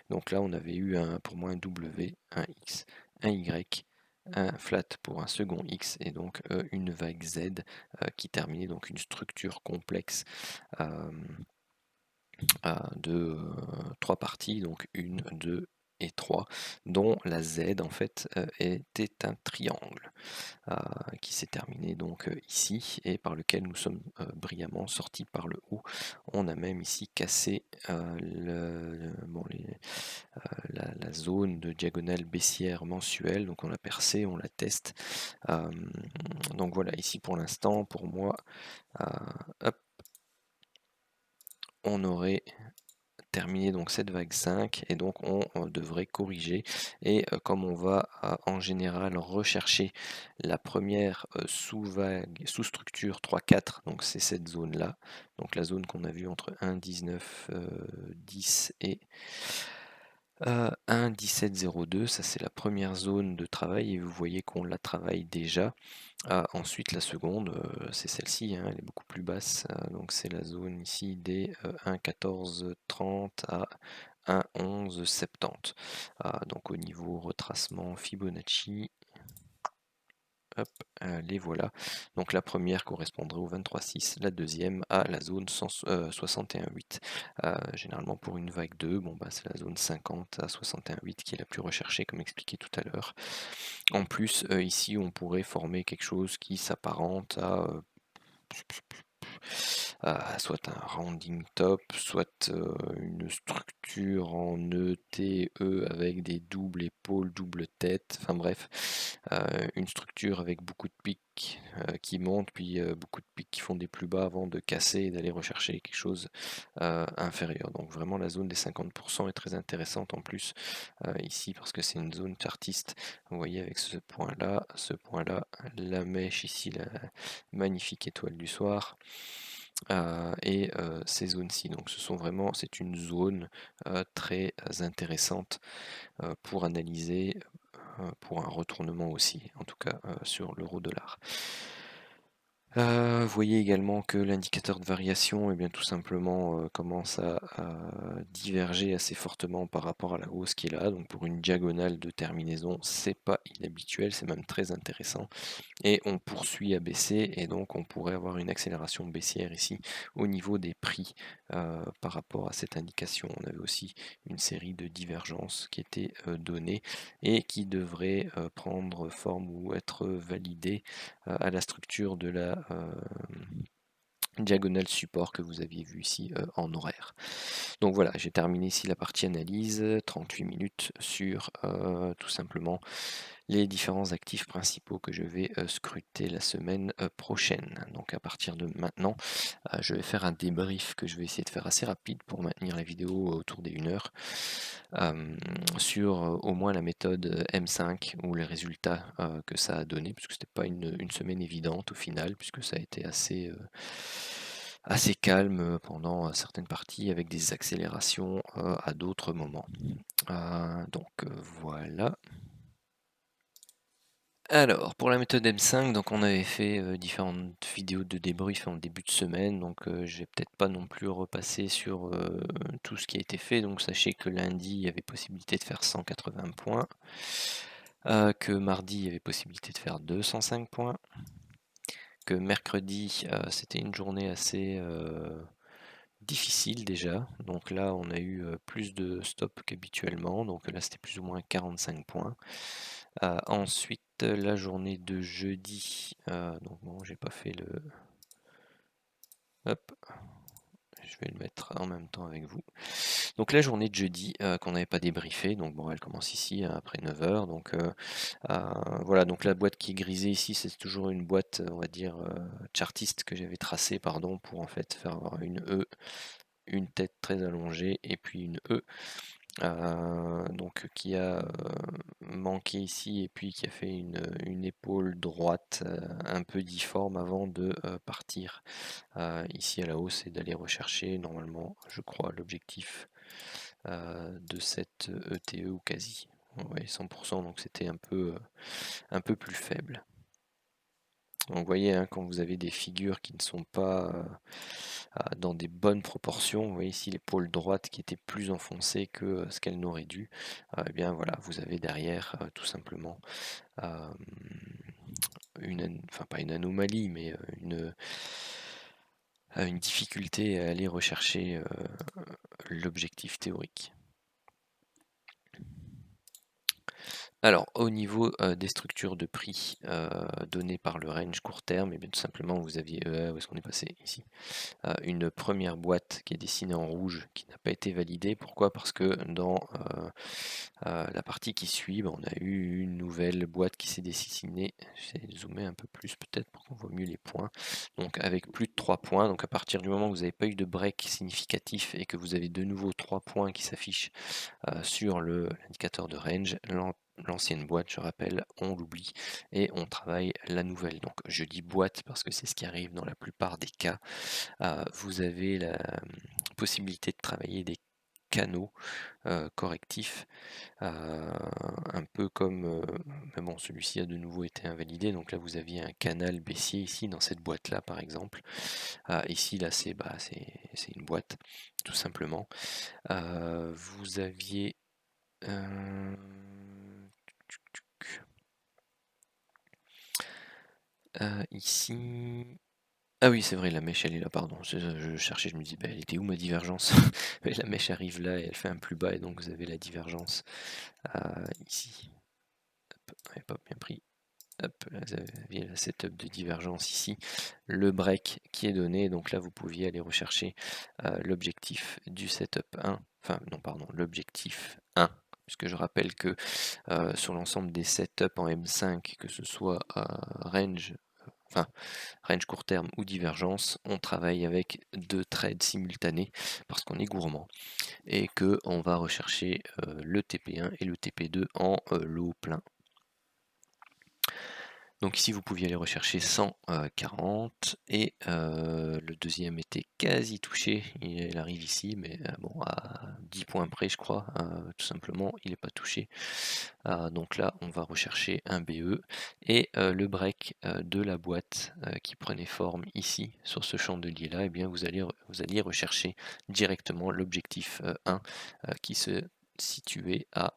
Donc là on avait eu pour moi un W, un X, un Y, un flat pour un second X et donc une vague Z qui terminait donc une structure complexe de 3 parties, donc 1, 2 et 3, dont la Z en fait était un triangle qui s'est terminé donc ici et par lequel nous sommes brillamment sortis par le haut. On a même ici cassé la zone de diagonale baissière mensuelle, donc on l'a percé, on la teste. Donc voilà, ici pour l'instant, pour moi, hop, on aurait terminé donc cette vague 5 et donc on devrait corriger et comme on va en général rechercher la première sous-vague, sous-structure 3-4, donc c'est cette zone là, donc la zone qu'on a vue entre 1, 19, 10 et 1, 17, 02, ça c'est la première zone de travail et vous voyez qu'on la travaille déjà. Ensuite, la seconde, c'est celle-ci, hein, elle est beaucoup plus basse. Donc c'est la zone ici des 1,1430 à 1,1170. Donc au niveau retracement Fibonacci, hop, les voilà. Donc la première correspondrait au 23,6, la deuxième à la zone 61,8. Généralement pour une vague 2, bon, bah, c'est la zone 50 à 61,8 qui est la plus recherchée comme expliqué tout à l'heure. En plus, ici on pourrait former quelque chose qui s'apparente à soit un rounding top, soit une structure en E, T, E avec des doubles épaules, double tête, enfin bref, une structure avec beaucoup de pics qui montent, puis beaucoup de pics qui font des plus bas avant de casser et d'aller rechercher quelque chose inférieur. Donc vraiment la zone des 50% est très intéressante en plus ici parce que c'est une zone chartiste. Vous voyez avec ce point-là, la mèche ici, la magnifique étoile du soir. Et ces zones-ci. Donc c'est une zone très intéressante pour analyser, pour un retournement aussi, en tout cas sur l'euro-dollar. Vous voyez également que l'indicateur de variation, eh bien, tout simplement commence à diverger assez fortement par rapport à la hausse qui est là. Donc pour une diagonale de terminaison, c'est pas inhabituel, c'est même très intéressant. Et on poursuit à baisser et donc on pourrait avoir une accélération baissière ici au niveau des prix par rapport à cette indication. On avait aussi une série de divergences qui étaient données et qui devraient prendre forme ou être validées à la structure de la diagonale support que vous aviez vu ici en horaire. Donc voilà, j'ai terminé ici la partie analyse, 38 minutes sur tout simplement les différents actifs principaux que je vais scruter la semaine prochaine. Donc à partir de maintenant, je vais faire un débrief que je vais essayer de faire assez rapide pour maintenir la vidéo autour des 1 heure sur au moins la méthode M5 ou les résultats que ça a donné, puisque c'était pas une semaine évidente au final, puisque ça a été assez calme pendant certaines parties avec des accélérations à d'autres moments. Donc voilà. Alors, pour la méthode M5, donc on avait fait différentes vidéos de débrief en début de semaine, donc je vais peut-être pas non plus repasser sur tout ce qui a été fait. Donc sachez que lundi, il y avait possibilité de faire 180 points, que mardi, il y avait possibilité de faire 205 points, que mercredi, c'était une journée assez difficile déjà. Donc là, on a eu plus de stops qu'habituellement, donc là, c'était plus ou moins 45 points. Ensuite, la journée de jeudi, donc bon, j'ai pas fait le... Hop, je vais le mettre en même temps avec vous. Donc la journée de jeudi, qu'on n'avait pas débriefé, donc bon, elle commence ici après 9h, donc voilà, donc la boîte qui est grisée ici, c'est toujours une boîte, on va dire, chartiste que j'avais tracée, pardon, pour en fait faire avoir une E, une tête très allongée, et puis une E, donc qui a manqué ici et puis qui a fait une épaule droite un peu difforme avant de partir ici à la hausse et d'aller rechercher normalement, je crois, l'objectif de cette ETE ou quasi. Ouais, 100%, donc c'était un peu plus faible. Donc vous voyez, hein, quand vous avez des figures qui ne sont pas dans des bonnes proportions, vous voyez ici l'épaule droite qui était plus enfoncée que ce qu'elle n'aurait dû, eh bien voilà, vous avez derrière tout simplement enfin pas une anomalie, mais une difficulté à aller rechercher l'objectif théorique. Alors, au niveau des structures de prix données par le range court terme, et bien tout simplement vous aviez, où est-ce qu'on est passé ici, une première boîte qui est dessinée en rouge qui n'a pas été validée. Pourquoi? Parce que dans la partie qui suit, on a eu une nouvelle boîte qui s'est dessinée. Je vais zoomer un peu plus peut-être pour qu'on voit mieux les points. Donc avec plus de 3 points, donc à partir du moment où vous n'avez pas eu de break significatif et que vous avez de nouveau 3 points qui s'affichent sur l'indicateur de range, l'ancienne boîte, je rappelle, on l'oublie et on travaille la nouvelle. Donc je dis boîte parce que c'est ce qui arrive dans la plupart des cas. Vous avez la possibilité de travailler des canaux correctifs, un peu comme, mais bon, celui-ci a de nouveau été invalidé, donc là vous aviez un canal baissier ici dans cette boîte là par exemple. Ici là c'est une boîte tout simplement. Vous aviez ici. Ah oui, c'est vrai, la mèche elle est là, pardon. Je cherchais, je me dis, elle était où ma divergence? Mais la mèche arrive là et elle fait un plus bas, et donc vous avez la divergence ici. Hop, ouais, pas bien pris. Hop, là, vous avez la setup de divergence ici. Le break qui est donné, donc là vous pouviez aller rechercher l'objectif du setup 1. Enfin, non, pardon, l'objectif 1. Puisque je rappelle que sur l'ensemble des setups en M5, que ce soit range court terme ou divergence, on travaille avec 2 trades simultanés parce qu'on est gourmand et que on va rechercher le TP1 et le TP2 en lot plein. Donc ici vous pouviez aller rechercher 140 et le deuxième était quasi touché, il arrive ici mais bon à 10 points près je crois, tout simplement il n'est pas touché. Donc là on va rechercher un BE et le break de la boîte qui prenait forme ici sur ce chandelier là, et bien vous alliez rechercher directement l'objectif 1 qui se situait à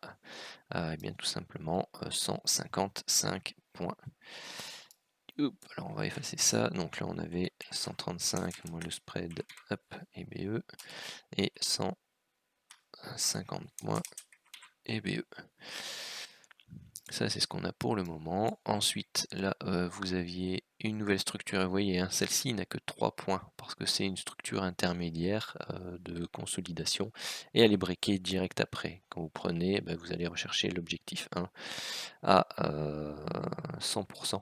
eh bien tout simplement 155 points. Alors on va effacer ça, donc là on avait 135 moins le spread et BE et 150 points et BE. Ça c'est ce qu'on a pour le moment. Ensuite là vous aviez une nouvelle structure, vous voyez hein, celle-ci n'a que 3 points parce que c'est une structure intermédiaire de consolidation et elle est breakée direct après. Quand vous prenez, vous allez rechercher l'objectif 1 à 100%.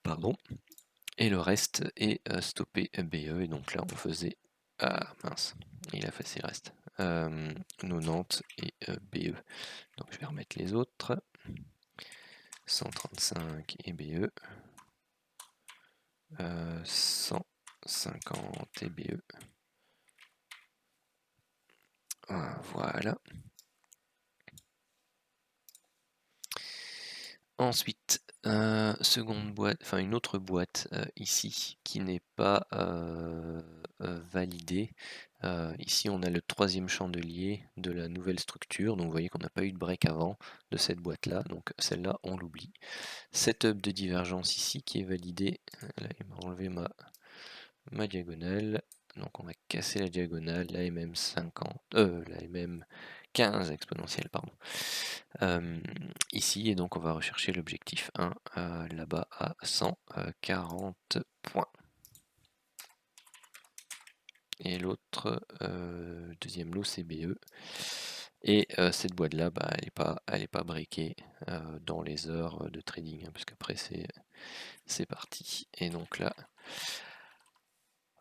Pardon. Et le reste est stoppé BE, et donc là on faisait, ah mince, il a fait le reste, 90 et BE. Donc je vais remettre les autres, 135 et BE, 150 et BE. Voilà. Ensuite, seconde boîte, enfin une autre boîte ici qui n'est pas validée. Ici on a le troisième chandelier de la nouvelle structure, donc vous voyez qu'on n'a pas eu de break avant de cette boîte là, donc celle-là on l'oublie. Setup de divergence ici qui est validé. Là il m'a enlevé ma diagonale, donc on va casser la diagonale, la MM50, la MM15 exponentielle, pardon. Ici, et donc on va rechercher l'objectif 1 là-bas à 140 points. Et l'autre, deuxième lot, c'est BE. Et cette boîte là, elle est pas breakée dans les heures de trading, hein, parce qu'après c'est parti. Et donc là,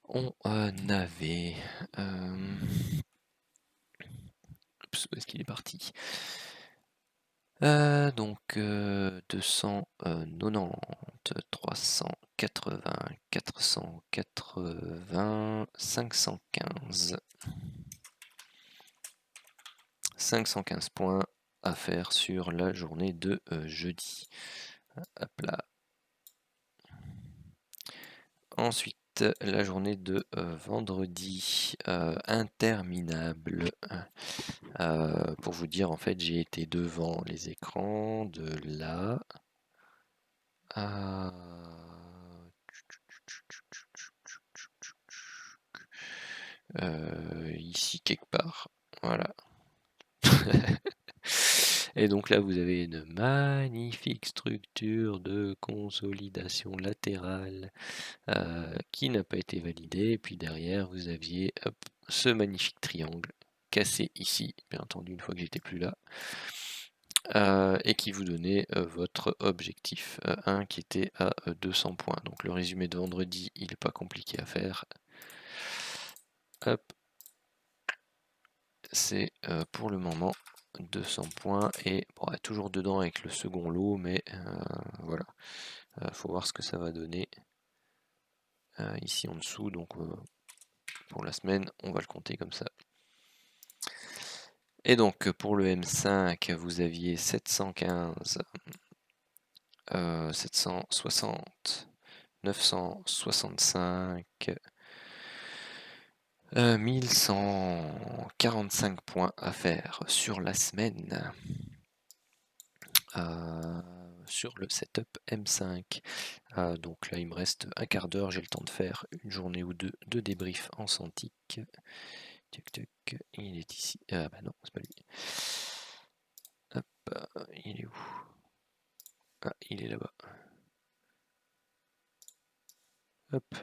on avait Oups, où est-ce qu'il est parti? Donc 290, 380, 480, 515. 515 points à faire sur la journée de jeudi. Hop là. Ensuite, la journée de vendredi, interminable. Pour vous dire, en fait, j'ai été devant les écrans de là à ici quelque part. Voilà. Et donc là, vous avez une magnifique structure de consolidation latérale qui n'a pas été validée. Et puis derrière, vous aviez hop, ce magnifique triangle cassé ici, bien entendu, une fois que j'étais plus là. Et qui vous donnait votre objectif 1 qui était à 200 points. Donc le résumé de vendredi, il n'est pas compliqué à faire. Hop. C'est pour le moment 200 points et bon, toujours dedans avec le second lot, mais voilà, faut voir ce que ça va donner ici en dessous. Donc pour la semaine, on va le compter comme ça. Et donc pour le M5, vous aviez 715, 760, 965, 1145 points à faire sur la semaine. Sur le setup M5. Donc là, il me reste un quart d'heure. J'ai le temps de faire une journée ou deux de débrief en Cintiq. Tuc, tuc, il est ici. Ah bah non, c'est pas lui. Hop, il est où? Ah, il est là-bas. Hop.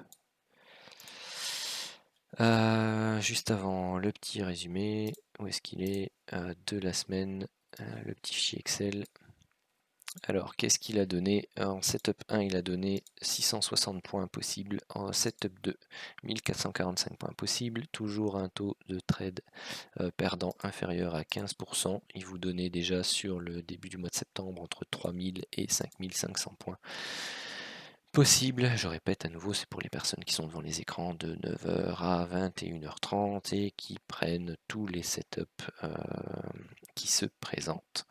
Juste avant le petit résumé, où est-ce qu'il est, de la semaine, le petit fichier Excel. Alors, qu'est-ce qu'il a donné? En setup 1, il a donné 660 points possibles. En setup 2, 1445 points possibles. Toujours un taux de trade perdant inférieur à 15%. Il vous donnait déjà sur le début du mois de septembre entre 3000 et 5500 points possibles. Je répète à nouveau, c'est pour les personnes qui sont devant les écrans de 9h à 21h30 et qui prennent tous les setups qui se présentent.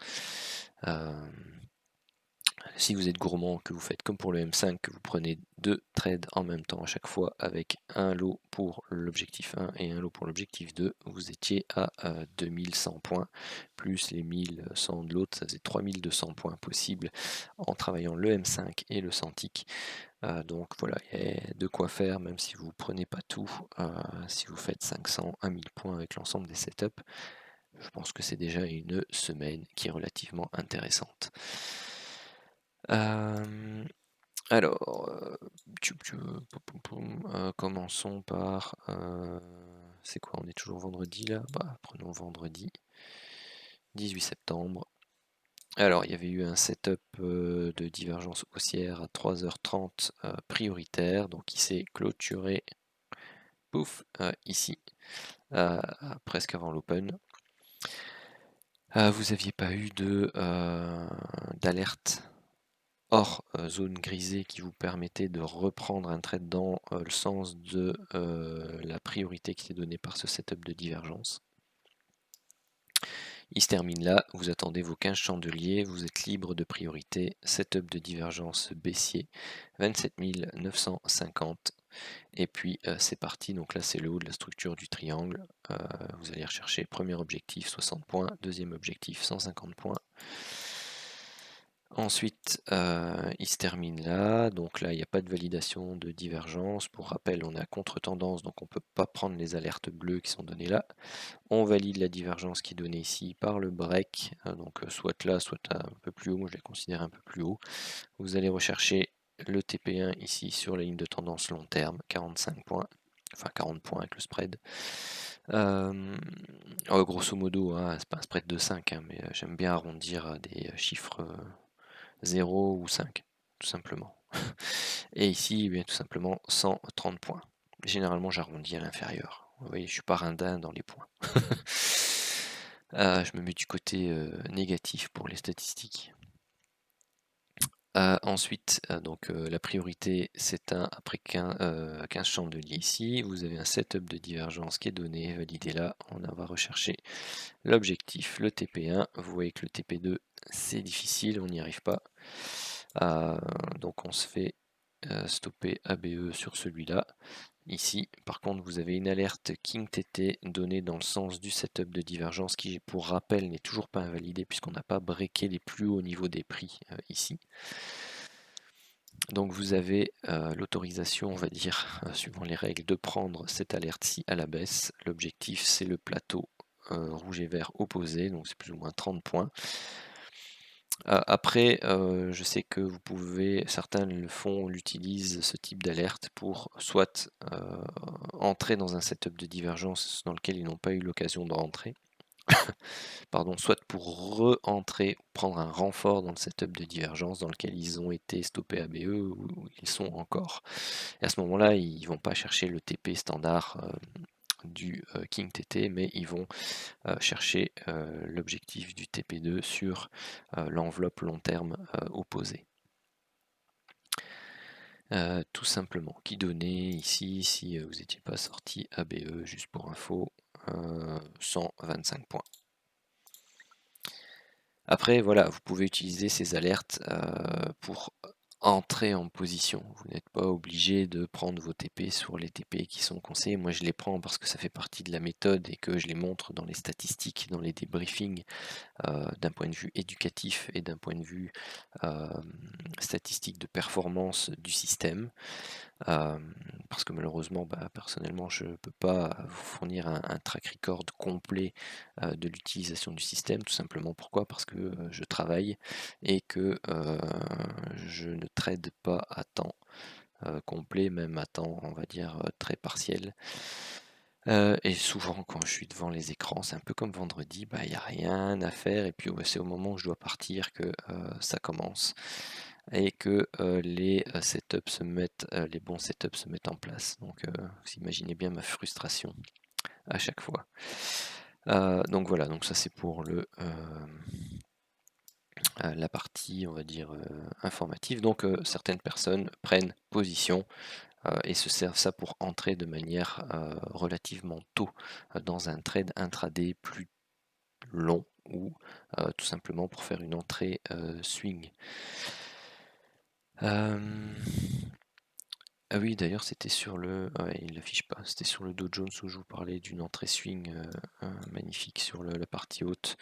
Si vous êtes gourmand, que vous faites comme pour le M5, que vous prenez 2 trades en même temps à chaque fois avec un lot pour l'objectif 1 et un lot pour l'objectif 2, vous étiez à 2100 points, plus les 1100 de l'autre, ça faisait 3200 points possibles en travaillant le M5 et le Cintiq. Donc voilà, il y a de quoi faire, même si vous ne prenez pas tout, si vous faites 500 à 1000 points avec l'ensemble des setups, je pense que c'est déjà une semaine qui est relativement intéressante. Alors, commençons par... c'est quoi? On est toujours vendredi là? Bah, prenons vendredi, 18 septembre. Alors, il y avait eu un setup de divergence haussière à 3h30 prioritaire, donc il s'est clôturé, pouf, ici, presque avant l'open. Vous n'aviez pas eu d'alerte hors zone grisée qui vous permettait de reprendre un trade dans le sens de la priorité qui est donnée par ce setup de divergence. Il se termine là, vous attendez vos 15 chandeliers, vous êtes libre de priorité, setup de divergence baissier, 27 950, et puis c'est parti, donc là c'est le haut de la structure du triangle, vous allez rechercher premier objectif 60 points, deuxième objectif 150 points. Ensuite, il se termine là, donc là il n'y a pas de validation de divergence. Pour rappel, on est à contre-tendance, donc on ne peut pas prendre les alertes bleues qui sont données là. On valide la divergence qui est donnée ici par le break, donc soit là, soit un peu plus haut, moi je les considère un peu plus haut. Vous allez rechercher le TP1 ici sur la ligne de tendance long terme, 45 points, enfin 40 points avec le spread. Grosso modo, hein, c'est pas un spread de 5, hein, mais j'aime bien arrondir à des chiffres 0 ou 5, tout simplement. Et ici, eh bien, tout simplement 130 points. Généralement, j'arrondis à l'inférieur. Vous voyez, je suis pas rindin dans les points. Je me mets du côté négatif pour les statistiques. Ensuite, donc la priorité s'éteint après 15 chandeliers ici. Vous avez un setup de divergence qui est donné, validé là. On va rechercher l'objectif, le TP1. Vous voyez que le TP2, c'est difficile, on n'y arrive pas. Donc on se fait stopper ABE sur celui-là. Ici, par contre, vous avez une alerte King TT donnée dans le sens du setup de divergence qui, pour rappel, n'est toujours pas invalidé puisqu'on n'a pas breaké les plus hauts niveaux des prix ici. Donc vous avez l'autorisation, on va dire, suivant les règles, de prendre cette alerte-ci à la baisse. L'objectif, c'est le plateau rouge et vert opposé, donc c'est plus ou moins 30 points. Après, je sais que vous pouvez, certains le font, l'utilisent ce type d'alerte pour soit entrer dans un setup de divergence dans lequel ils n'ont pas eu l'occasion de rentrer, pardon, soit pour re-entrer, prendre un renfort dans le setup de divergence dans lequel ils ont été stoppés ABE ou ils sont encore. Et à ce moment-là, ils ne vont pas chercher le TP standard du King TT, mais ils vont chercher l'objectif du TP2 sur l'enveloppe long terme opposée. Tout simplement, qui donnait ici, si vous n'étiez pas sorti ABE, juste pour info, 125 points. Après, voilà, vous pouvez utiliser ces alertes pour entrer en position. Vous n'êtes pas obligé de prendre vos TP sur les TP qui sont conseillés. Moi, je les prends parce que ça fait partie de la méthode et que je les montre dans les statistiques, dans les débriefings, d'un point de vue éducatif et d'un point de vue statistique de performance du système. Parce que malheureusement, personnellement, je ne peux pas vous fournir un track record complet de l'utilisation du système, tout simplement. Pourquoi? Parce que je travaille et que je ne trade pas à temps complet, même à temps, on va dire, très partiel. Et souvent, quand je suis devant les écrans, c'est un peu comme vendredi, il n'y a rien à faire, et puis c'est au moment où je dois partir que ça commence, et que les setups se mettent, les bons setups se mettent en place. Donc, vous imaginez bien ma frustration à chaque fois. Donc voilà, donc ça c'est pour la partie, on va dire, informative. Donc certaines personnes prennent position et se servent ça pour entrer de manière relativement tôt dans un trade intraday plus long ou tout simplement pour faire une entrée swing. Ah oui, d'ailleurs, c'était sur le... Ouais, il l'affiche pas. C'était sur le Dow Jones où je vous parlais d'une entrée swing magnifique sur la partie haute.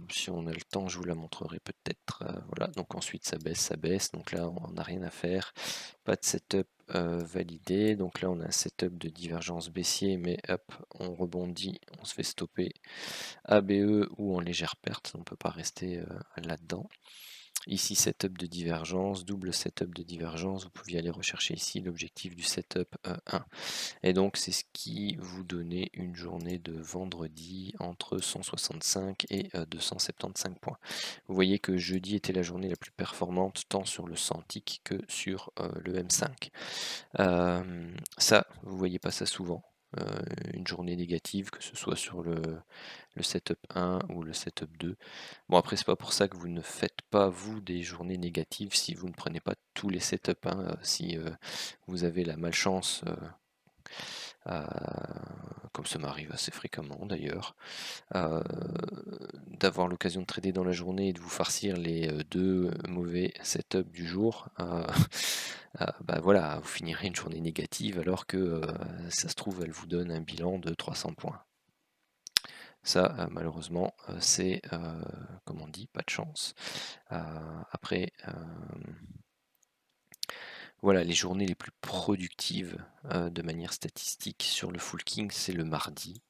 Si on a le temps, je vous la montrerai peut-être. Voilà, donc ensuite ça baisse. Donc là, on n'a rien à faire. Pas de setup validé. Donc là, on a un setup de divergence baissier, mais hop, on rebondit, on se fait stopper. ABE ou en légère perte, on ne peut pas rester là-dedans. Ici, setup de divergence, double setup de divergence, vous pouviez aller rechercher ici l'objectif du setup 1. Et donc, c'est ce qui vous donnait une journée de vendredi entre 165 et 275 points. Vous voyez que jeudi était la journée la plus performante, tant sur le 100 tick que sur le M5. Ça, vous voyez pas ça souvent. Une journée négative, que ce soit sur le setup 1 ou le setup 2. Bon, après, c'est pas pour ça que vous ne faites pas, vous, des journées négatives si vous ne prenez pas tous les setups. Si vous avez la malchance, comme ça m'arrive assez fréquemment d'ailleurs, d'avoir l'occasion de trader dans la journée et de vous farcir les deux mauvais setups du jour, voilà, vous finirez une journée négative alors que ça se trouve, elle vous donne un bilan de 300 points. Ça, malheureusement, c'est, comme on dit, pas de chance. Après, voilà, les journées les plus productives de manière statistique sur le Full King, c'est le mardi.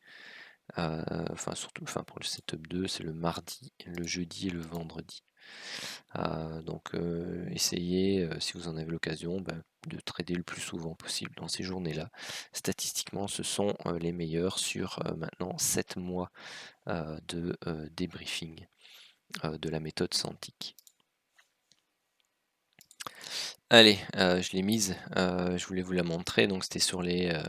Surtout pour le setup 2, c'est le mardi, le jeudi et le vendredi. Donc essayez, si vous en avez l'occasion, de trader le plus souvent possible dans ces journées-là. Statistiquement, ce sont les meilleurs sur maintenant 7 mois de débriefing de la méthode Santic. Allez, je l'ai mise, je voulais vous la montrer, donc c'était sur les, la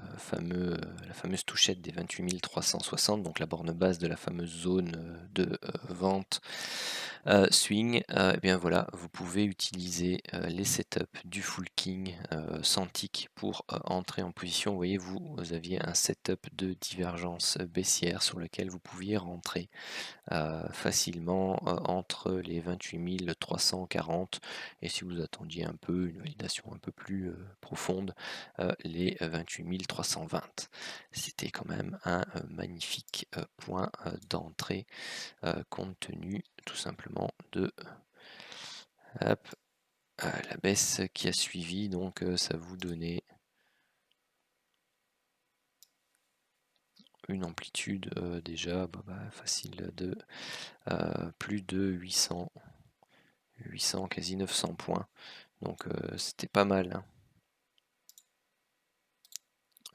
fameuse touchette des 28 360, donc la borne basse de la fameuse zone, de, vente, swing. Et bien voilà, vous pouvez utiliser, les setups du full king, sans tic pour, entrer en position. Vous voyez, vous aviez un setup de divergence baissière sur lequel vous pouviez rentrer facilement entre les 28 340 et si vous attendiez un peu une validation un peu plus profonde, les 28 320. C'était quand même un magnifique point d'entrée compte tenu tout simplement de hop, la baisse qui a suivi, donc ça vous donnait une amplitude déjà facile de plus de 800, quasi 900 points. Donc c'était pas mal, hein.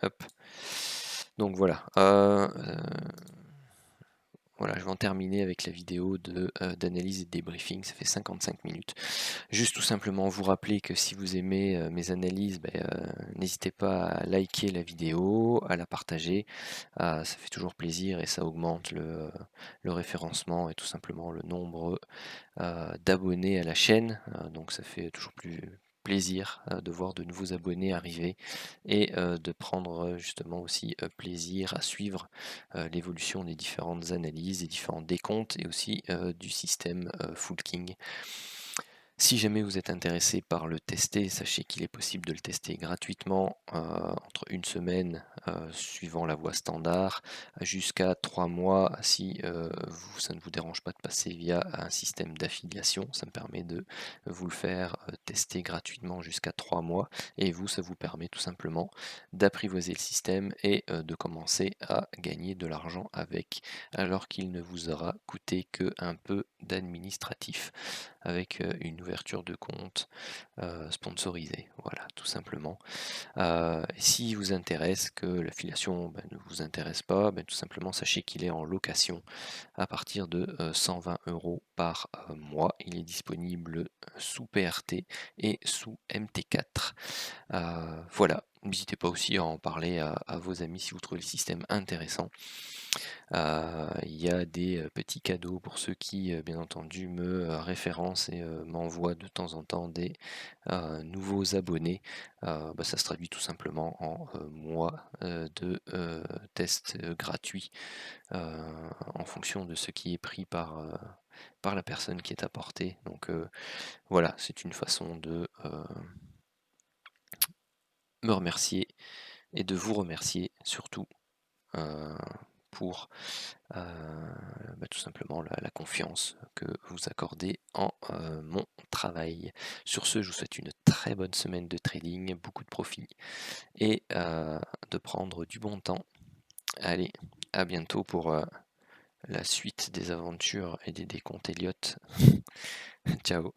Hop. Donc voilà. Voilà, je vais en terminer avec la vidéo d'analyse et de débriefing, ça fait 55 minutes. Juste tout simplement vous rappeler que si vous aimez mes analyses, n'hésitez pas à liker la vidéo, à la partager, ça fait toujours plaisir et ça augmente le référencement et tout simplement le nombre d'abonnés à la chaîne. Donc ça fait toujours plus plaisir de voir de nouveaux abonnés arriver et de prendre justement aussi plaisir à suivre l'évolution des différentes analyses, des différents décomptes et aussi du système Full King. Si jamais vous êtes intéressé par le tester, sachez qu'il est possible de le tester gratuitement entre une semaine suivant la voie standard jusqu'à 3 mois si ça ne vous dérange pas de passer via un système d'affiliation. Ça me permet de vous le faire tester gratuitement jusqu'à 3 mois et vous, ça vous permet tout simplement d'apprivoiser le système et de commencer à gagner de l'argent avec alors qu'il ne vous aura coûté que un peu d'administratif avec une ouverture de compte sponsorisée. Voilà, tout simplement. Si vous intéresse que l'affiliation ne vous intéresse pas, tout simplement sachez qu'il est en location à partir de 120 € par mois. Il est disponible sous PRT et sous MT4. Voilà, n'hésitez pas aussi à en parler à vos amis si vous trouvez le système intéressant. Il y a des petits cadeaux pour ceux qui, bien entendu, me référencent et m'envoient de temps en temps des nouveaux abonnés. Ça se traduit tout simplement en mois de tests gratuits en fonction de ce qui est pris par la personne qui est apportée. Donc voilà, c'est une façon de me remercier et de vous remercier surtout pour tout simplement la confiance que vous accordez en mon travail. Sur ce, je vous souhaite une très bonne semaine de trading, beaucoup de profit et de prendre du bon temps. Allez, à bientôt pour la suite des aventures et des décomptes Elliott. Ciao.